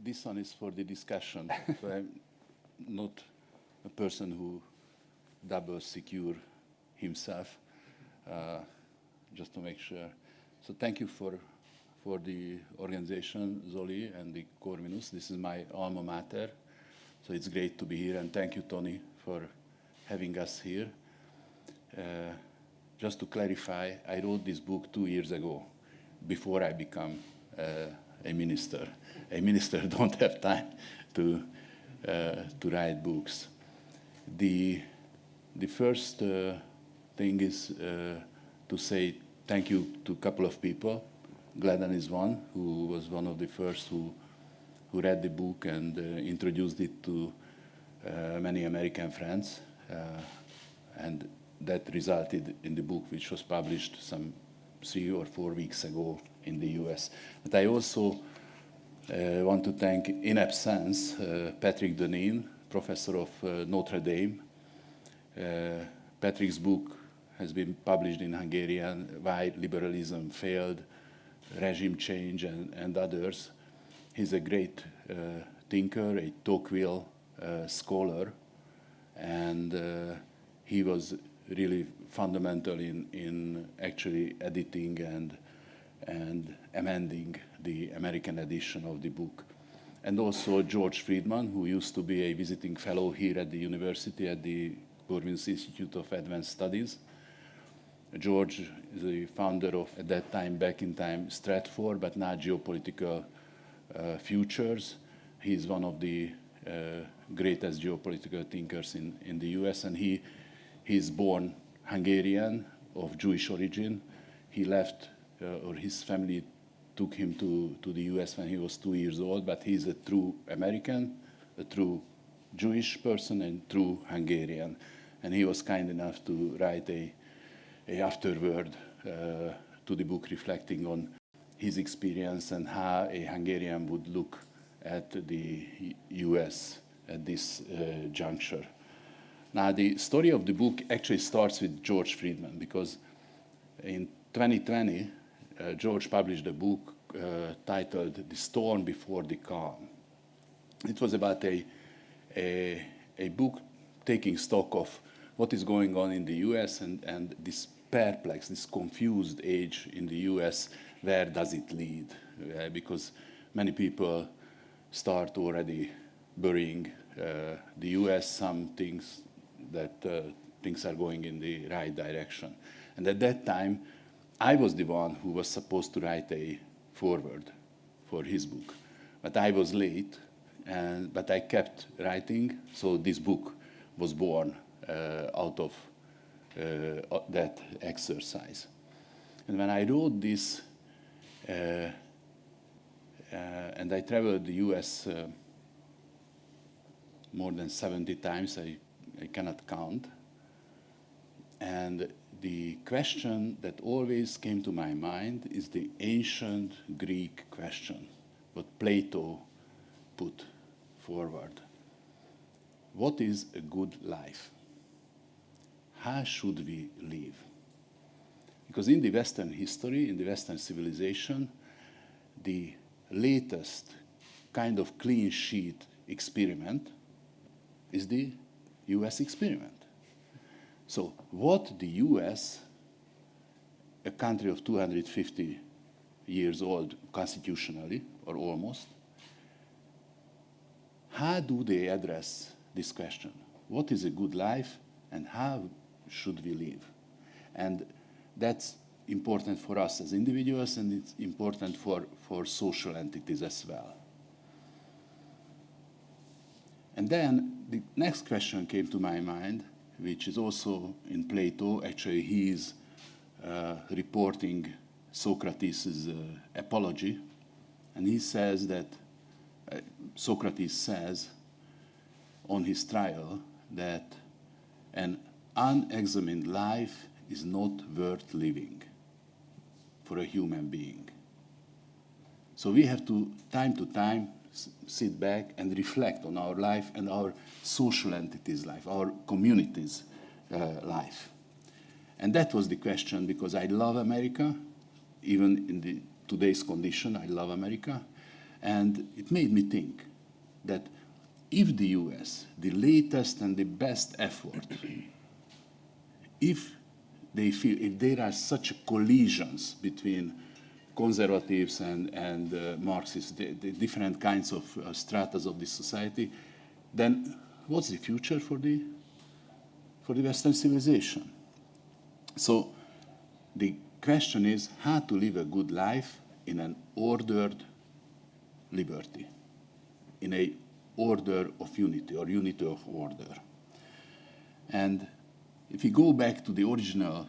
This one is for the discussion. So I'm not a person who double secure himself, just to make sure. So thank you for the organization, Zoli, and the Corvinus. This is my alma mater, so it's great to be here. And thank you, Tony, for having us here. Just to clarify, I wrote this book 2 years ago, before I become a minister. A minister don't have time to write books. The first thing is to say thank you to a couple of people. Gladden is one, who was one of the first who read the book and introduced it to many American friends. And that resulted in the book, which was published some 3 or 4 weeks ago in the US. But I also want to thank, in absence, Patrick Deneen, professor of Notre Dame. Patrick's book has been published in Hungarian, Why Liberalism Failed, Regime Change, and others. He's a great thinker, a Tocqueville scholar, and he was really fundamental in actually editing and amending the American edition of the book. And also George Friedman, who used to be a visiting fellow here at the university at the Corvinus Institute of Advanced Studies. George is the founder of, at that time, back in time, Stratfor, but now Geopolitical Futures. He's one of the greatest geopolitical thinkers in the US, and he's born Hungarian, of Jewish origin. He left, or his family took him to the US when he was 2 years old, but he's a true American, a true Jewish person, and true Hungarian. And he was kind enough to write a afterword to the book reflecting on his experience and how a Hungarian would look at the US at this juncture. Now, the story of the book actually starts with George Friedman, because in 2020, George published a book titled The Storm Before the Calm. It was about a book taking stock of what is going on in the US and this perplexed, this confused age in the US, where does it lead? Because many people start already burying the US, some things that things are going in the right direction. And at that time, I was the one who was supposed to write a foreword for his book. But I was late, but I kept writing, so this book was born out of that exercise. And when I wrote this, and I traveled the US more than 70 times, I cannot count. And the question that always came to my mind is the ancient Greek question, what Plato put forward. What is a good life? How should we live? Because in the Western history, in the Western civilization, the latest kind of clean sheet experiment is the US experiment. So what the US, a country of 250 years old constitutionally, or almost, how do they address this question? What is a good life and how should we live? And that's important for us as individuals, and it's important for social entities as well. And then the next question came to my mind, which is also in Plato. Actually, he is reporting Socrates' apology, and he says that Socrates says on his trial that an unexamined life is not worth living for a human being. So we have to time sit back and reflect on our life and our social entities' life, our community's life. And that was the question, because I love America, even in today's condition, I love America. And it made me think that if the US, the latest and the best effort, if they feel, if there are such collisions between conservatives and Marxists, the different kinds of stratas of this society, then what's the future for the Western civilization? So the question is how to live a good life in an ordered liberty, in a order of unity or unity of order. And if we go back to the original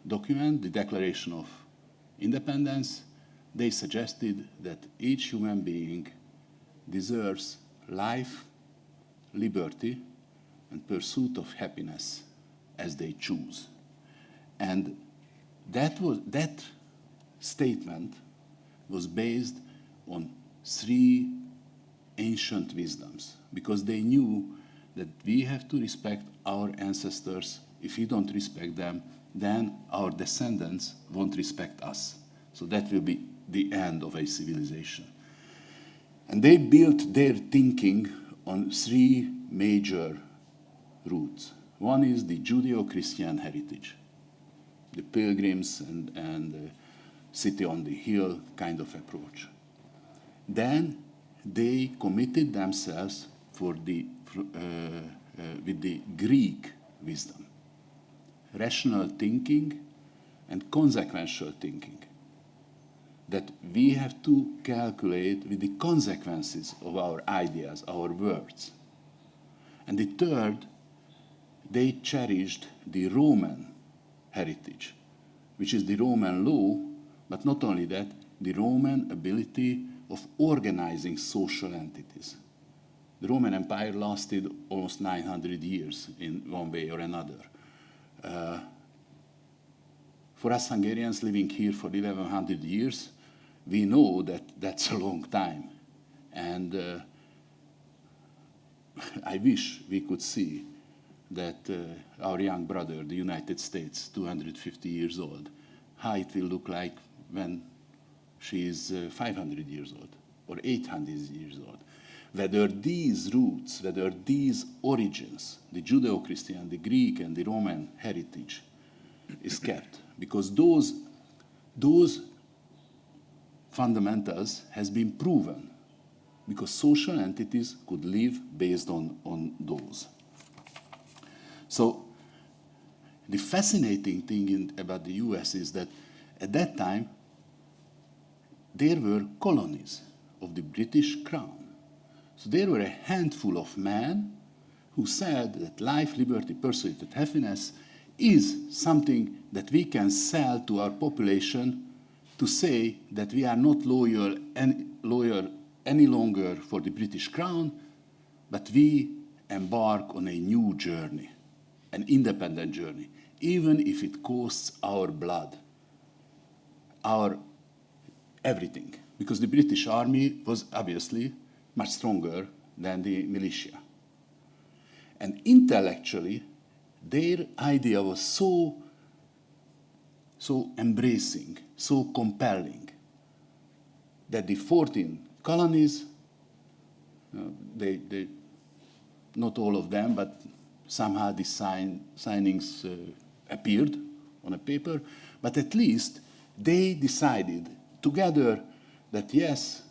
document, the Declaration of Independence, they suggested that each human being deserves life, liberty, and pursuit of happiness as they choose. And that statement was based on three ancient wisdoms, because they knew that we have to respect our ancestors. If we don't respect them, then our descendants won't respect us. So that will be the end of a civilization. And they built their thinking on three major roots. One is the Judeo-Christian heritage, the pilgrims and the city on the hill kind of approach. Then they committed themselves with the Greek wisdom, rational thinking and consequential thinking, that we have to calculate with the consequences of our ideas, our words. And the third, they cherished the Roman heritage, which is the Roman law, but not only that, the Roman ability of organizing social entities. The Roman Empire lasted almost 900 years in one way or another. For us Hungarians living here for 1100 years, we know that that's a long time. And I wish we could see that our young brother, the United States, 250 years old, how it will look like when she is 500 years old or 800 years old. Whether these roots, whether these origins, the Judeo-Christian, the Greek, and the Roman heritage is kept. Because those fundamentals has been proven, because social entities could live based on those. So the fascinating thing about the US is that at that time, there were colonies of the British Crown. So there were a handful of men who said that life, liberty, pursuit, and happiness is something that we can sell to our population to say that we are not loyal any longer for the British Crown, but we embark on a new journey, an independent journey, even if it costs our blood, our everything. Because the British Army was obviously much stronger than the militia. And intellectually, their idea was so embracing, so compelling, that the 14 colonies, they not all of them, but somehow the signings appeared on a paper, but at least they decided together that yes,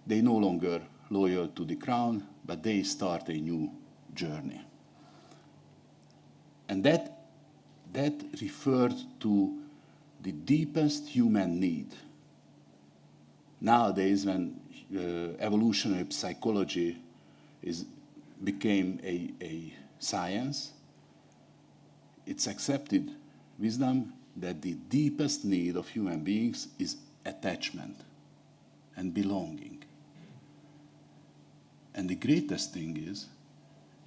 they no longer loyal to the crown, but they start a new journey. And that referred to the deepest human need. Nowadays, when evolutionary psychology became a science, it's accepted wisdom that the deepest need of human beings is attachment and belonging. And the greatest thing is,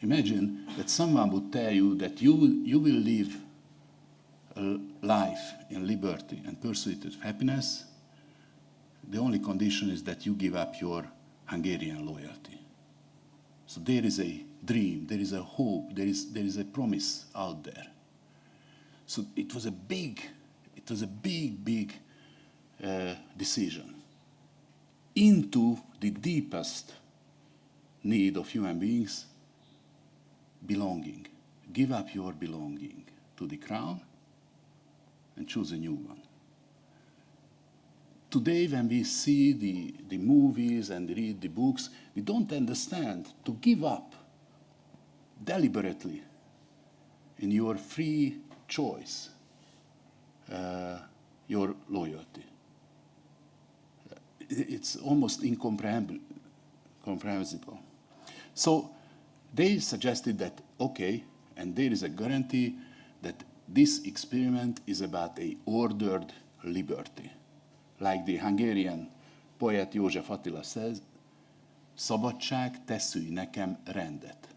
imagine that someone would tell you that you will live a life in liberty and pursuit of happiness. The only condition is that you give up your Hungarian loyalty. So there is a dream, there is a hope, there is a promise out there. So it was a big decision. into the deepest need of human beings, belonging. Give up your belonging to the crown and choose a new one. Today, when we see the movies and read the books, we don't understand to give up deliberately in your free choice your loyalty. It's almost incomprehensible. So they suggested that, okay, and there is a guarantee that this experiment is about a ordered liberty. Like the Hungarian poet József Attila says, szabadság, te szülj nekem rendet.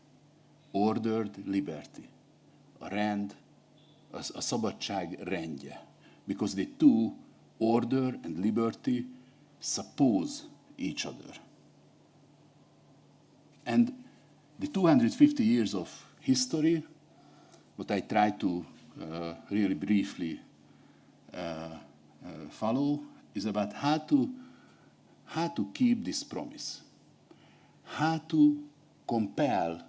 Ordered liberty. A rend, a szabadság rendje. Because the two, order and liberty, suppose each other. And the 250 years of history, what I try to really briefly follow, is about how to keep this promise, how to compel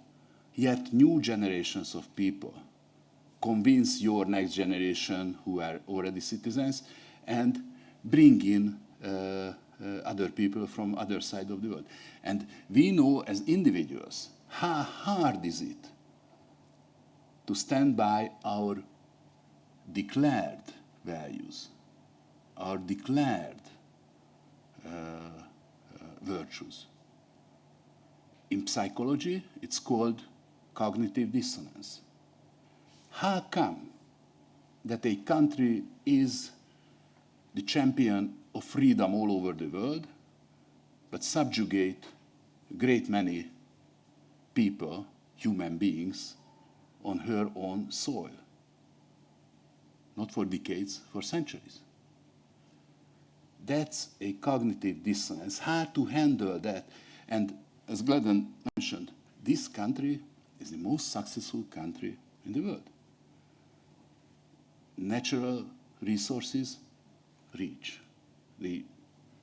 yet new generations of people, convince your next generation who are already citizens, and bring in other people from other side of the world. And we know as individuals how hard is it to stand by our declared values, our declared virtues. In psychology, it's called cognitive dissonance. How come that a country is the champion of freedom all over the world, but subjugate a great many people, human beings, on her own soil? Not for decades, for centuries. That's a cognitive dissonance. How to handle that? And as Gladden mentioned, this country is the most successful country in the world. Natural resources rich. The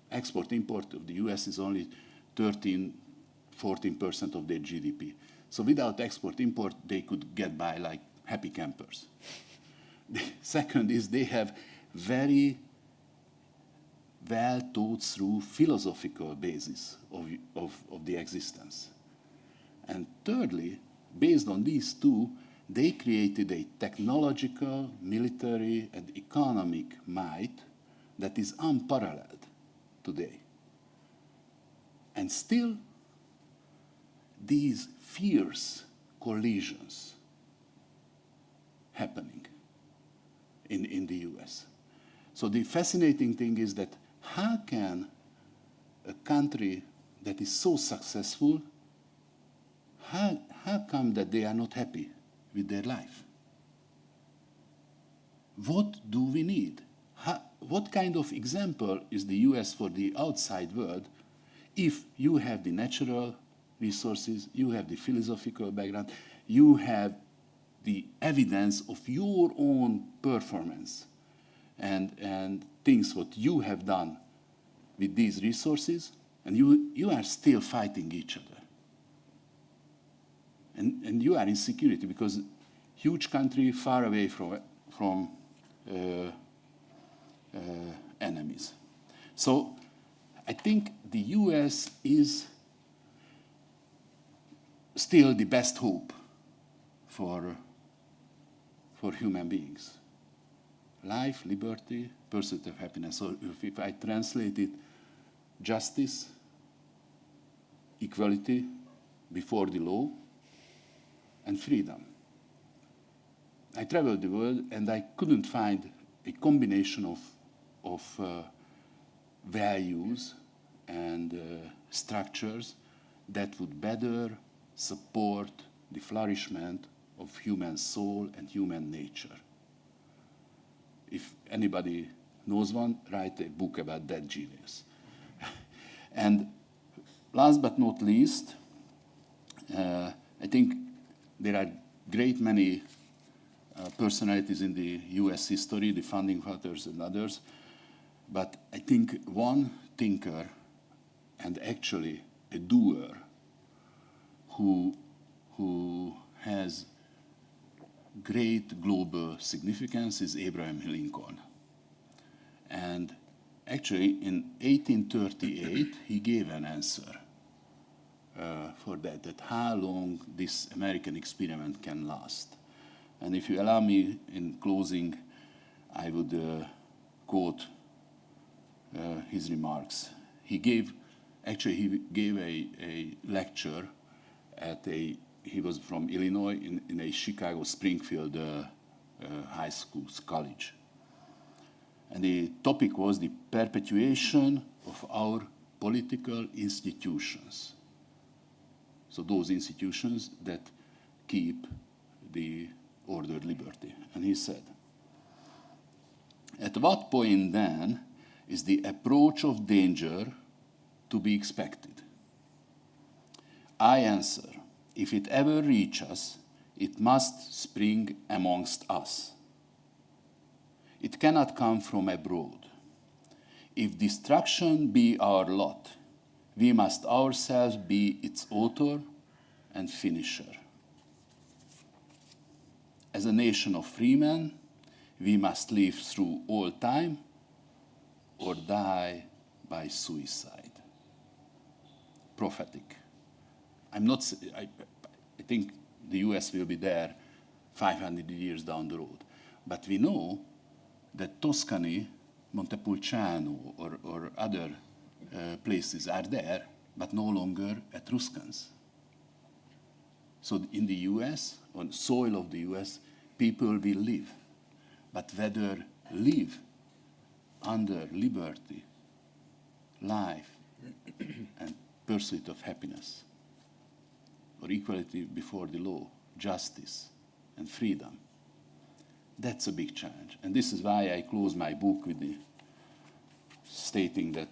export-import of the US is only 13-14% of their GDP. So without export-import, they could get by like happy campers. The second is they have very well thought through philosophical basis of the existence. And thirdly, based on these two, they created a technological, military, and economic might that is unparalleled today. And still, these fierce collisions happening in the US. So the fascinating thing is that how can a country that is so successful, how come that they are not happy with their life? What do we need? What kind of example is the US for the outside world if you have the natural resources, you have the philosophical background, you have the evidence of your own performance and things what you have done with these resources, and you are still fighting each other. And you are in security because huge country far away from enemies. So I think the US is still the best hope for human beings. Life, liberty, pursuit of happiness. So if I translate it, justice, equality before the law, and freedom. I traveled the world and I couldn't find a combination of values and structures that would better support the flourishment of human soul and human nature. If anybody knows one, write a book about that genius. And last but not least, I think there are great many personalities in the US history, the founding fathers and others, but I think one thinker and actually a doer who has great global significance is Abraham Lincoln. And actually, in 1838, he gave an answer for that how long this American experiment can last. And if you allow me, in closing, I would quote his remarks. He gave a lecture at he was from Illinois, in a Chicago Springfield high school, college. And the topic was the perpetuation of our political institutions. So those institutions that keep the ordered liberty. And he said, at what point then is the approach of danger to be expected? I answer, if it ever reach us, it must spring amongst us. It cannot come from abroad. If destruction be our lot, we must ourselves be its author and finisher. As a nation of free men, we must live through all time or die by suicide. Prophetic. I think the US will be there 500 years down the road. But we know that Tuscany, Montepulciano, or other places are there, but no longer Etruscans. So in the US, on the soil of the US, people will live. But whether live under liberty, life, and pursuit of happiness, or equality before the law, justice, and freedom, that's a big challenge. And this is why I close my book with stating that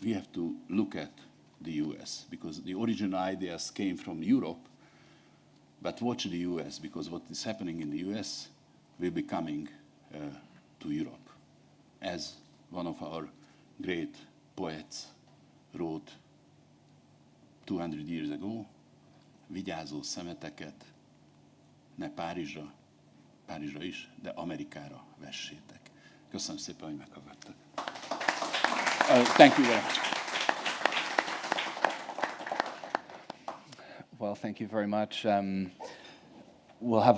we have to look at the US, because the original ideas came from Europe, but watch the US, because what is happening in the US will be coming to Europe. As one of our great poets wrote 200 years ago, vigyázó szemeteket ne Párizsra is, de Amerikára vessétek. Köszönöm szépen, hogy meghallgattak. Thank you very much. Well, thank you very much. We'll have